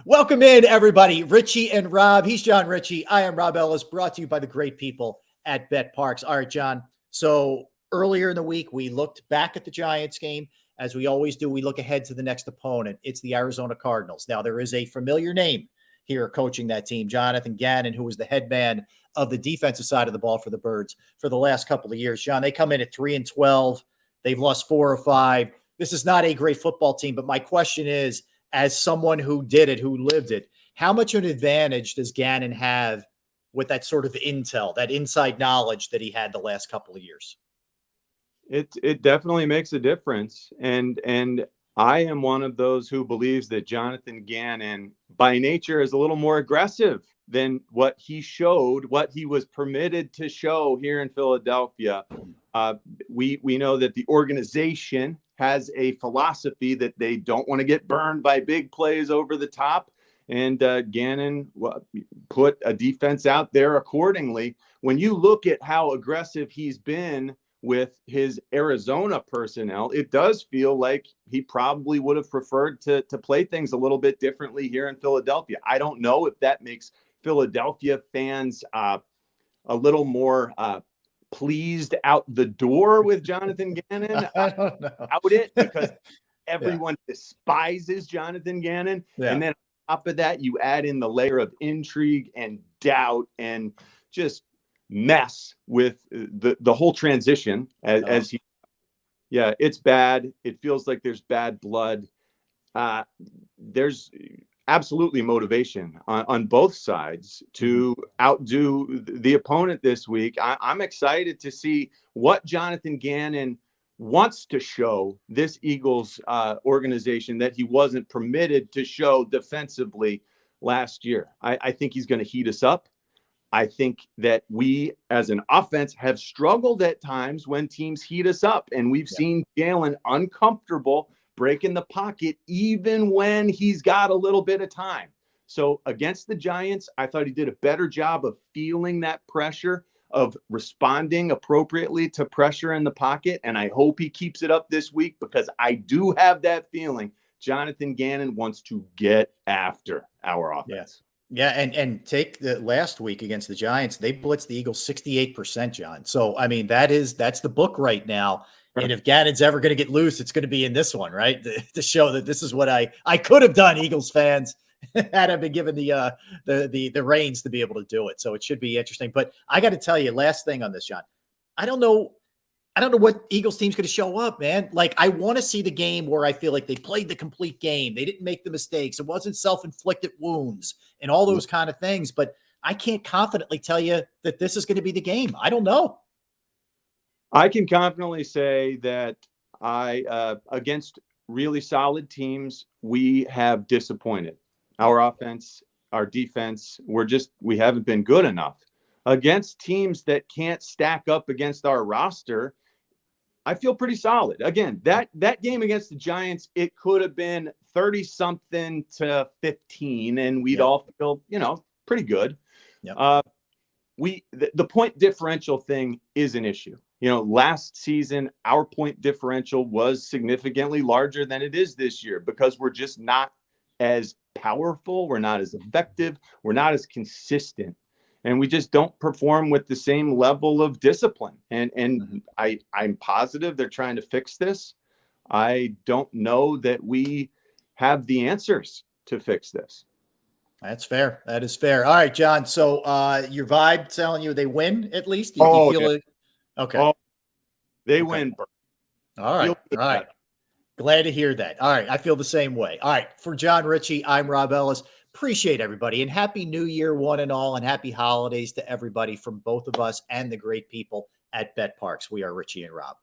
Welcome in, everybody. Ritchie and Rob. He's John Ritchie. I am Rob Ellis, brought to you by the great people at betPARX. All right, John. So earlier in the week, we looked back at the Giants game. As we always do, we look ahead to the next opponent. It's the Arizona Cardinals. Now, there is a familiar name here coaching that team, Jonathan Gannon, who was the head man of the defensive side of the ball for the Birds for the last couple of years. John, they come in at 3-12. They've lost 4 or 5. This is not a great football team, but my question is, as someone who did it, who lived it, how much of an advantage does Gannon have with that sort of intel, that inside knowledge that he had the last couple of years? It definitely makes a difference. And I am one of those who believes that Jonathan Gannon, by nature, is a little more aggressive than what he showed, what he was permitted to show here in Philadelphia. We know that the organization has a philosophy that they don't want to get burned by big plays over the top. And Gannon put a defense out there accordingly. When you look at how aggressive he's been with his Arizona personnel, it does feel like he probably would have preferred to play things a little bit differently here in Philadelphia. I don't know if that makes Philadelphia fans a little more pleased out the door with Jonathan Gannon. I don't know. Doubt it, because everyone despises Jonathan Gannon. Yeah. And then on top of that, you add in the layer of intrigue and doubt and just mess with the whole transition as he. Yeah, it's bad. It feels like there's bad blood. There's absolutely motivation on both sides to outdo the opponent this week. I'm excited to see what Jonathan Gannon wants to show this Eagles organization that he wasn't permitted to show defensively last year. I think he's going to heat us up. I think that we as an offense have struggled at times when teams heat us up, and we've seen Jalen uncomfortable breaking the pocket even when he's got a little bit of time. So against the Giants, I thought he did a better job of feeling that pressure, of responding appropriately to pressure in the pocket. And I hope he keeps it up this week, because I do have that feeling Jonathan Gannon wants to get after our offense. Yes. Yeah, and take the last week against the Giants, they blitzed the Eagles 68%, John. So, I mean, that's the book right now. And if Gannon's ever going to get loose, it's going to be in this one, right? To show that this is what I could have done, Eagles fans, had I been given the reins to be able to do it. So it should be interesting. But I got to tell you, last thing on this, John, I don't know what Eagles team's going to show up, man. Like, I want to see the game where I feel like they played the complete game. They didn't make the mistakes. It wasn't self-inflicted wounds and all those kind of things. But I can't confidently tell you that this is going to be the game. I don't know. I can confidently say that against really solid teams, we have disappointed. Our offense, our defense, we haven't been good enough. Against teams that can't stack up against our roster, I feel pretty solid. Again, that game against the Giants, it could have been 30-something to 15, and we'd all feel, pretty good. Yep. The point differential thing is an issue. Last season, our point differential was significantly larger than it is this year, because we're just not as powerful. We're not as effective. We're not as consistent. And we just don't perform with the same level of discipline. And I'm positive they're trying to fix this. I don't know that we have the answers to fix this. That's fair. That is fair. All right, John. So your vibe telling you they win at least? You feel it? Okay. Oh, they win. All right. All right. Glad to hear that. All right. I feel the same way. All right. For John Ritchie, I'm Rob Ellis. Appreciate everybody, and happy New Year, one and all, and happy holidays to everybody from both of us and the great people at betPARX. We are Ritchie and Rob.